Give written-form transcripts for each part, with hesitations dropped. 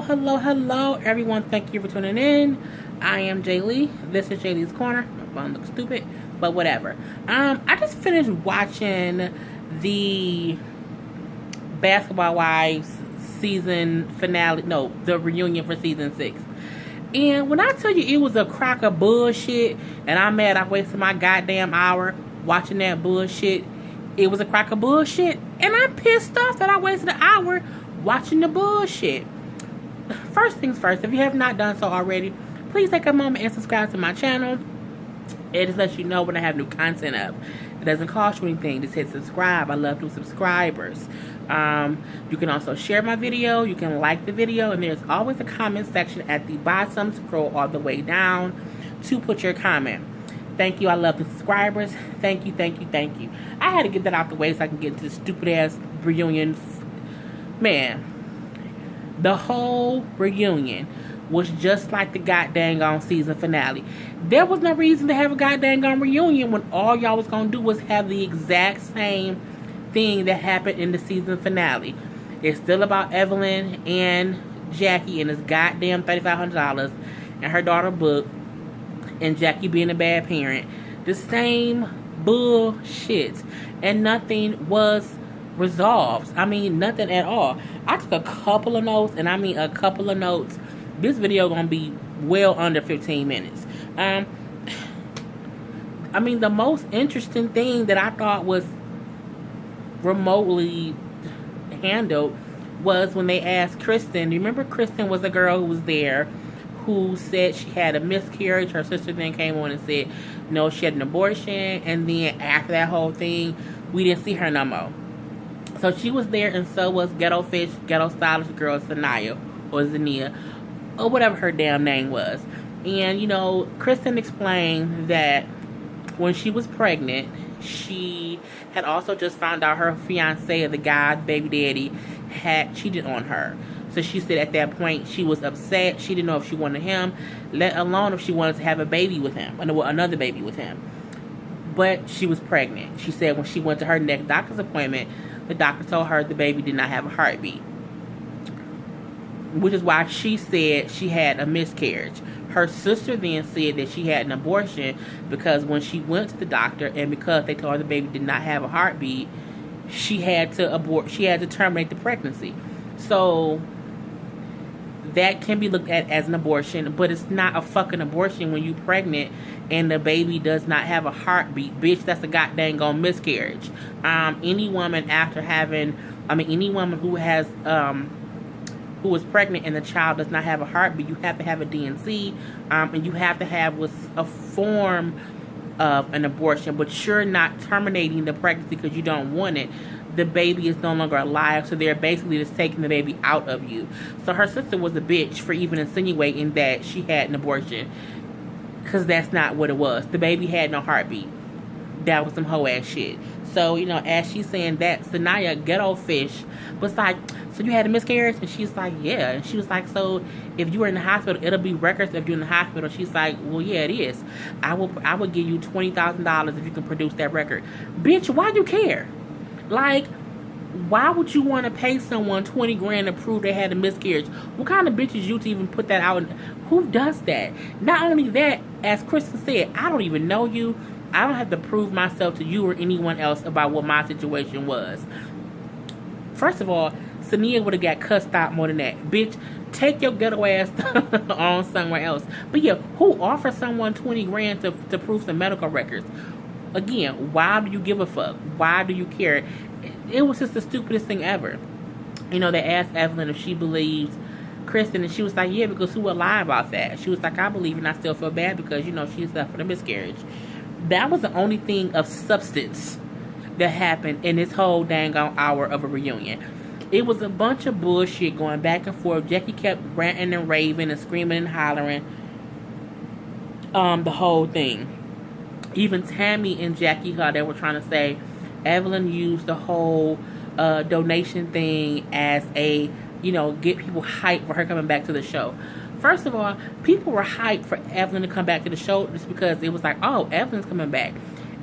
Hello, everyone. Thank you for tuning in. I am Jay Lee. This is Jay Lee's Corner. My phone looks stupid, but whatever. I just finished watching the Basketball Wives season finale. No, the reunion for season 6. And when I tell you it was a crock of bullshit, and I'm mad I wasted my goddamn hour watching that bullshit, it was a crock of bullshit, and I'm pissed off that I wasted an hour watching the bullshit. First things first, if you have not done so already, please take a moment and subscribe to my channel. It just lets you know when I have new content up. It doesn't cost you anything. Just hit subscribe. I love new subscribers. You can also share my video. You can like the video, and there's always a comment section at the bottom. Scroll all the way down to put your comment. Thank you. I love the subscribers. Thank you. I had to get that out the way so I can get into the stupid ass reunion. Man, the whole reunion was just like the goddamn on season finale. There was no reason to have a goddamn reunion when all y'all was gonna do was have the exact same thing that happened in the season finale. It's still about Evelyn and Jackie and his goddamn $3,500 and her daughter Book and Jackie being a bad parent. The same bullshit, and nothing was resolved. I mean, nothing at all. I took a couple of notes, and I mean a couple of notes. This video gonna be well under 15 minutes. I mean, the most interesting thing that I thought was remotely handled was when they asked Kristen. Remember, Kristen was the girl who was there, who said she had a miscarriage. Her sister then came on and said, no, she had an abortion. And then after that whole thing, we didn't see her no more. So she was there, and so was Ghetto Fish, Ghetto Stylish Girl Zania, or whatever her damn name was. And, you know, Kristen explained that when she was pregnant, she had also just found out her fiance, the guy, baby daddy, had cheated on her. So she said at that point she was upset. She didn't know if she wanted him, let alone if she wanted to have a baby with him, another baby with him. But she was pregnant. She said when she went to her next doctor's appointment, the doctor told her the baby did not have a heartbeat, which is why she said she had a miscarriage. Her sister then said that she had an abortion because when she went to the doctor and because they told her the baby did not have a heartbeat, she had to abort. She had to terminate the pregnancy. So that can be looked at as an abortion, but it's not a fucking abortion when you're pregnant and the baby does not have a heartbeat. Bitch, that's a goddamn miscarriage. Any woman any woman who has, who is pregnant and the child does not have a heartbeat, you have to have a D&C, and you have to have a form of an abortion, but you're not terminating the pregnancy because you don't want it. The baby is no longer alive, so they're basically just taking the baby out of you. So her sister was a bitch for even insinuating that she had an abortion, because that's not what it was. The baby had no heartbeat. That was some hoe ass shit. So, you know, as she's saying that, Sanaya, Ghetto Fish, was like, so you had a miscarriage? And she's like, yeah. And she was like, so if you were in the hospital, it'll be records if you're in the hospital. She's like, well, yeah, it is. I will give you $20,000 if you can produce that record. Bitch, why do you care? Like, why would you want to pay someone 20 grand to prove they had a miscarriage? What kind of bitches you to even put that out? Who does that? Not only that, as Kristen said, I don't even know you. I don't have to prove myself to you or anyone else about what my situation was. First of all, Sania would have got cussed out more than that. Bitch, take your ghetto ass on somewhere else. But yeah, who offers someone 20 grand to prove some medical records? Again, why do you give a fuck? Why do you care? It was just the stupidest thing ever. You know, they asked Evelyn if she believes Kristen, and she was like, yeah, because who would lie about that? She was like, I believe, and I still feel bad because, you know, she suffered a miscarriage. That was the only thing of substance that happened in this whole dang on hour of a reunion. It was a bunch of bullshit going back and forth. Jackie kept ranting and raving and screaming and hollering. The whole thing. Even Tammy and Jackie, how they were trying to say Evelyn used the whole donation thing as a, you know, get people hyped for her coming back to the show. First of all, people were hyped for Evelyn to come back to the show just because it was like, oh, Evelyn's coming back.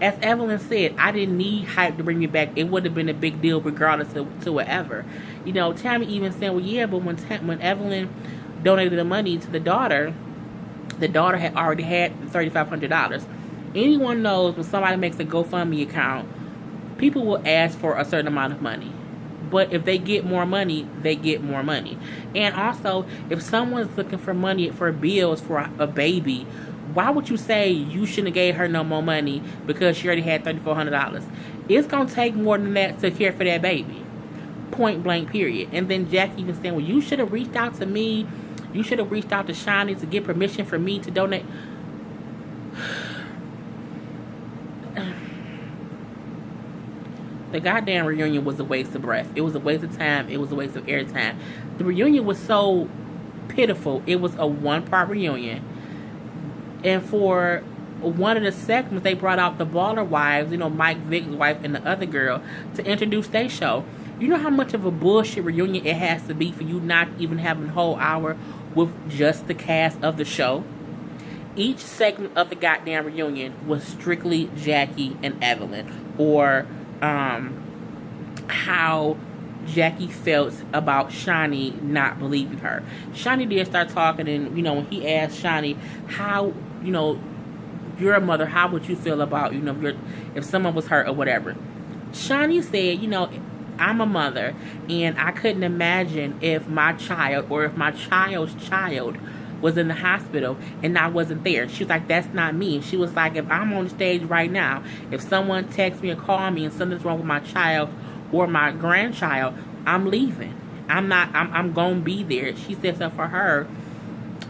As Evelyn said, I didn't need hype to bring me back. It would have been a big deal regardless to whatever. You know, Tammy even said, well, yeah, but when Evelyn donated the money to the daughter had already had $3,500. Anyone knows when somebody makes a GoFundMe account, people will ask for a certain amount of money. But if they get more money, they get more money. And also, if someone's looking for money for bills for a baby, why would you say you shouldn't have gave her no more money because she already had $3,400? It's going to take more than that to care for that baby. Point blank, period. And then Jackie even saying, well, you should have reached out to me. You should have reached out to Shani to get permission for me to donate. The goddamn reunion was a waste of breath. It was a waste of time. It was a waste of airtime. The reunion was so pitiful. It was a one-part reunion. And for one of the segments, they brought out the Baller Wives, you know, Mike Vick's wife and the other girl, to introduce their show. You know how much of a bullshit reunion it has to be for you not even having a whole hour with just the cast of the show? Each segment of the goddamn reunion was strictly Jackie and Evelyn, or how Jackie felt about Shani not believing her. Shani did start talking, and, you know, when he asked Shani, how, you know, you're a mother, how would you feel about, you know, if someone was hurt or whatever? Shani said, you know, I'm a mother, and I couldn't imagine if my child or if my child's child was in the hospital and I wasn't there. She was like, that's not me. She was like, if I'm on the stage right now, if someone texts me or calls me and something's wrong with my child or my grandchild, I'm leaving. I'm gonna be there. She said so for her,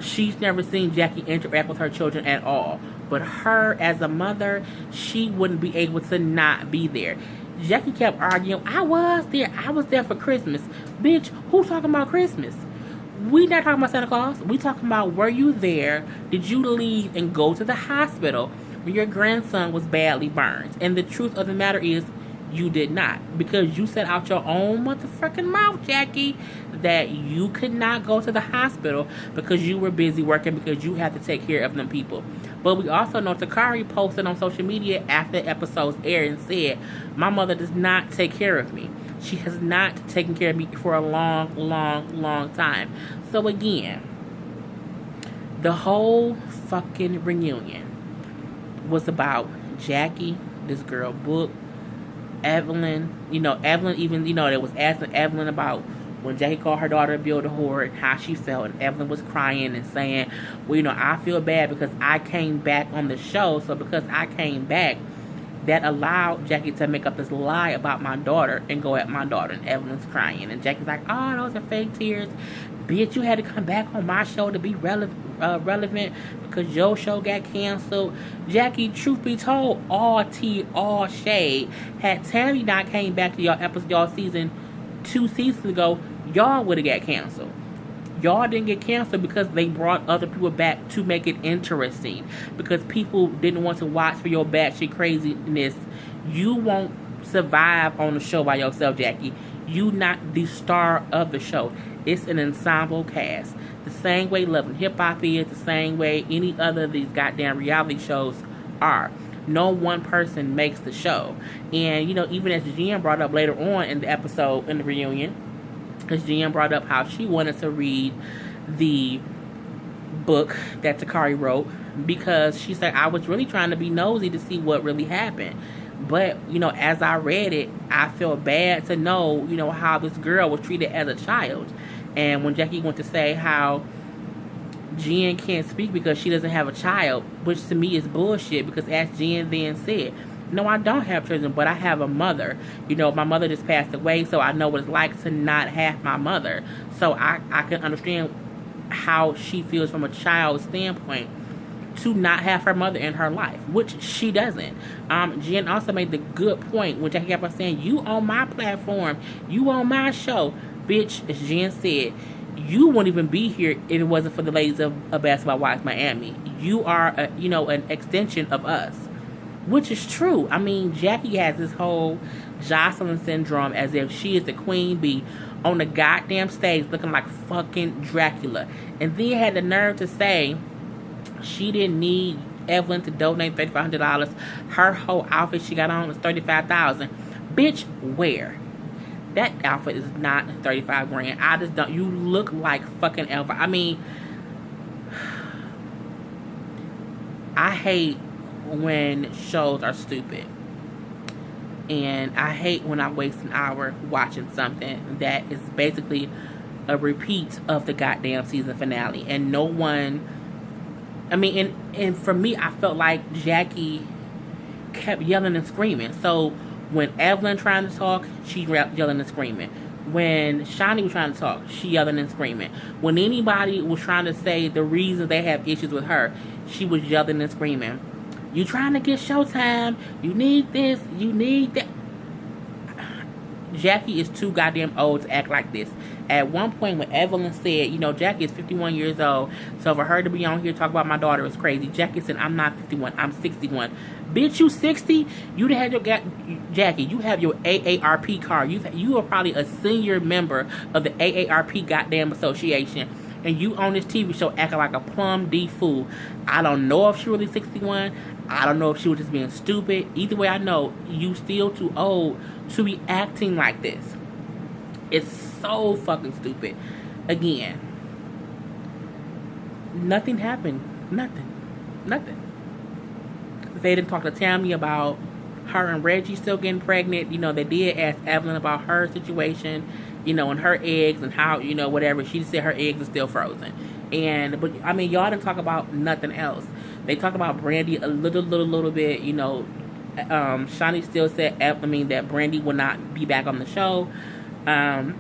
she's never seen Jackie interact with her children at all. But her, as a mother, she wouldn't be able to not be there. Jackie kept arguing, I was there. I was there for Christmas. Bitch, who's talking about Christmas? We not talking about Santa Claus. We talking about, were you there? Did you leave and go to the hospital when your grandson was badly burned? And the truth of the matter is, you did not. Because you said out your own motherfucking mouth, Jackie, that you could not go to the hospital because you were busy working, because you had to take care of them people. But we also know Takari posted on social media after the episodes aired and said, my mother does not take care of me. She has not taken care of me for a long, long, long time. So again, the whole fucking reunion was about Jackie, this girl Book, Evelyn. You know, Evelyn even, you know, they was asking Evelyn about when Jackie called her daughter a builder whore and how she felt. And Evelyn was crying and saying, well, you know, I feel bad because I came back on the show. So because I came back, that allowed Jackie to make up this lie about my daughter and go at my daughter. And Evelyn's crying. And Jackie's like, oh, those are fake tears. Bitch, you had to come back on my show to be relevant because your show got canceled. Jackie, truth be told, all tea, all shade. Had Tammy not came back to y'all episode, y'all season 2 seasons ago, y'all would have got canceled. Y'all didn't get canceled because they brought other people back to make it interesting. Because people didn't want to watch for your batshit craziness. You won't survive on the show by yourself, Jackie. You not the star of the show. It's an ensemble cast. The same way Love and Hip Hop is, the same way any other of these goddamn reality shows are. No one person makes the show. And, you know, even as GM brought up later on in the episode, in the reunion, because GM brought up how she wanted to read the book that Takari wrote, because she said, I was really trying to be nosy to see what really happened. But, you know, as I read it, I felt bad to know, you know, how this girl was treated as a child. And when Jackie went to say how Jen can't speak because she doesn't have a child, which to me is bullshit, because as Jen then said, no, I don't have children, but I have a mother. You know, my mother just passed away, so I know what it's like to not have my mother. So I can understand how she feels from a child's standpoint to not have her mother in her life, which she doesn't. Jen also made the good point when Jackie kept on saying, you on my platform, you on my show. Bitch, as Jen said, you wouldn't even be here if it wasn't for the ladies of Basketball Wives Miami. You are, an extension of us, which is true. I mean, Jackie has this whole Jocelyn syndrome, as if she is the queen bee on the goddamn stage looking like fucking Dracula. And then had the nerve to say she didn't need Evelyn to donate $3,500. Her whole outfit she got on was $35,000. Bitch, where? That outfit is not 35 grand. I just don't. You look like fucking Elva. I mean, I hate when shows are stupid. And I hate when I waste an hour watching something that is basically a repeat of the goddamn season finale. And no one... I mean, and for me, I felt like Jackie kept yelling and screaming. So when Evelyn trying to talk, she yelling and screaming. When Shani was trying to talk, she yelling and screaming. When anybody was trying to say the reason they have issues with her, she was yelling and screaming. You trying to get Showtime? You need this. You need that. Jackie is too goddamn old to act like this. At one point when Evelyn said, you know, Jackie is 51 years old, so for her to be on here talk about my daughter is crazy. Jackie said, I'm not 51, I'm 61. Bitch, you 60? You had your Jackie, you have your AARP card. You are probably a senior member of the AARP goddamn association. And you on this TV show acting like a plum D fool. I don't know if she really 61. I don't know if she was just being stupid. Either way, I know you still too old to be acting like this. It's so fucking stupid. Again, nothing happened. Nothing. They didn't talk to Tammy about her and Reggie still getting pregnant. You know, they did ask Evelyn about her situation, you know, and her eggs and how, you know, whatever. She said her eggs are still frozen. But I mean, y'all didn't talk about nothing else. They talked about Brandy a little bit, you know. Shani still said, that Brandy will not be back on the show. Her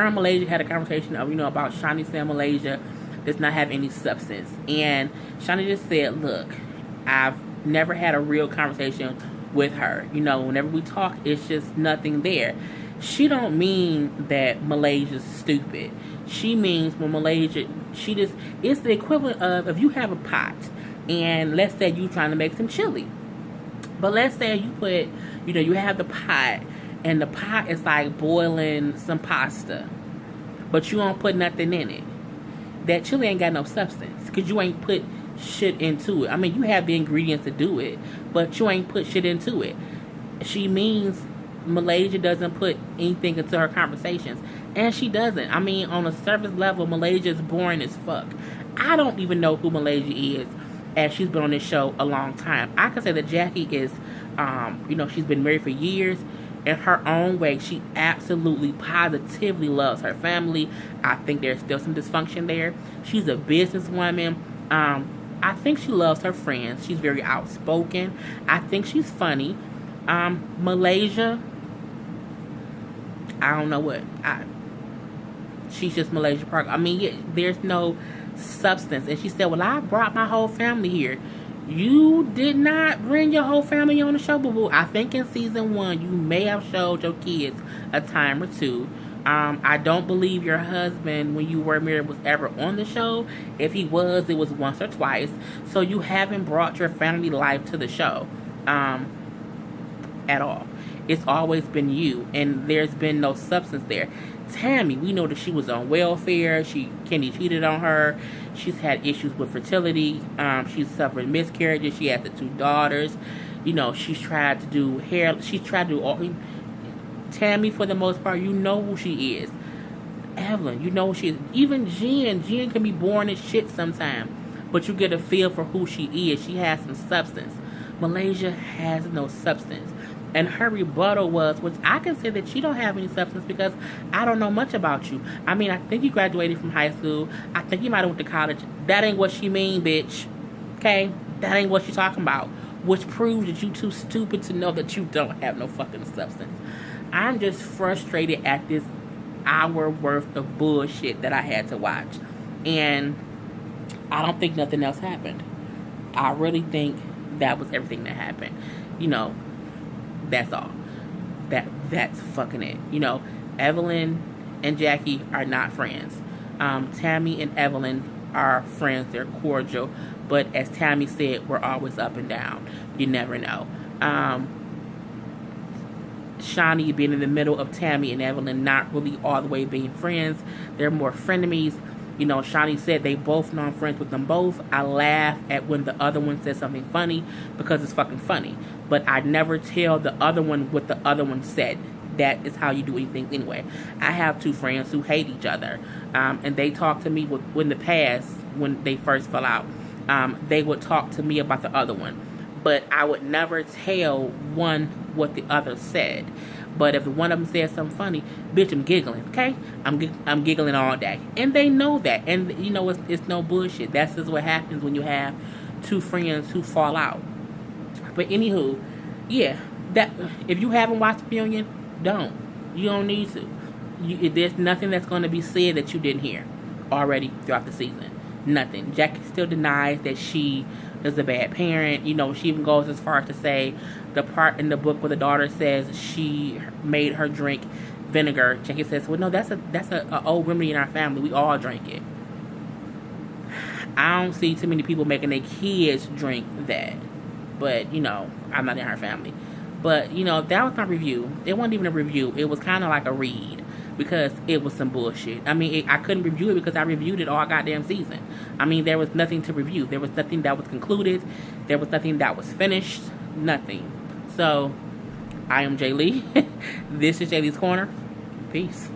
and Malaysia had a conversation of, you know, about Shani saying Malaysia does not have any substance. And Shani just said, look, I've never had a real conversation with her. You know, whenever we talk, it's just nothing there. She don't mean that Malaysia's stupid. She means when Malaysia, it's the equivalent of if you have a pot and let's say you trying to make some chili. But let's say you put, you know, you have the pot and the pot is like boiling some pasta, but you don't put nothing in it. That chili ain't got no substance because you ain't put shit into it. I mean, you have the ingredients to do it, but you ain't put shit into it. She means Malaysia doesn't put anything into her conversations. And she doesn't. I mean, on a surface level, Malaysia is boring as fuck. I don't even know who Malaysia is, as she's been on this show a long time. I can say that Jackie is, you know, she's been married for years. In her own way, she absolutely, positively loves her family. I think there's still some dysfunction there. She's a businesswoman. I think she loves her friends. She's very outspoken. I think she's funny. Malaysia, I don't know what. She's just Malaysia Park. I mean, yeah, there's no substance. And she said, well, I brought my whole family here. You did not bring your whole family on the show, boo-boo. I think in season 1, you may have showed your kids a time or two. I don't believe your husband, when you were married, was ever on the show. If he was, it was once or twice. So you haven't brought your family life to the show at all. It's always been you, and there's been no substance there. Tammy, we know that she was on welfare. Kenny cheated on her. She's had issues with fertility. She's suffered miscarriages. She has the 2 daughters. You know, she's tried to do hair. She's tried to do all. Tammy, for the most part, you know who she is. Evelyn, you know who she is. Even Jen can be boring as shit sometimes, but you get a feel for who she is. She has some substance. Malaysia has no substance. And her rebuttal was, which I can say that she don't have any substance because I don't know much about you. I mean, I think you graduated from high school. I think you might have went to college. That ain't what she mean, bitch. Okay? That ain't what she's talking about. Which proves that you too stupid to know that you don't have no fucking substance. I'm just frustrated at this hour worth of bullshit that I had to watch. And I don't think nothing else happened. I really think that was everything that happened. You know, that's all. That's fucking it. You know, Evelyn and Jackie are not friends. Tammy and Evelyn are friends. They're cordial. But as Tammy said, we're always up and down. You never know. Shani being in the middle of Tammy and Evelyn, not really all the way being friends. They're more frenemies. You know, Shawnee said they both know I'm friends with them both. I laugh at when the other one says something funny because it's fucking funny. But I never tell the other one what the other one said. That is how you do anything anyway. I have two friends who hate each other. And they talk to me in the past, when they first fell out. They would talk to me about the other one. But I would never tell one what the other said. But if one of them says something funny, bitch, I'm giggling, okay? I'm giggling all day. And they know that. And, you know, it's no bullshit. That's just what happens when you have two friends who fall out. But anywho, yeah, that if you haven't watched Reunion, don't. You don't need to. There's nothing that's going to be said that you didn't hear already throughout the season. Nothing. Jackie still denies that she is a bad parent. You know, she even goes as far as to say the part in the book where the daughter says she made her drink vinegar. Jackie says, well, no, that's a old remedy in our family. We all drink it. I don't see too many people making their kids drink that. But, you know, I'm not in her family. But, you know, that was my review. It wasn't even a review. It was kind of like a read. Because it was some bullshit. I mean, I couldn't review it because I reviewed it all goddamn season. I mean, there was nothing to review. There was nothing that was concluded. There was nothing that was finished. Nothing. So, I am Jay Lee. This is Jay Lee's Corner. Peace.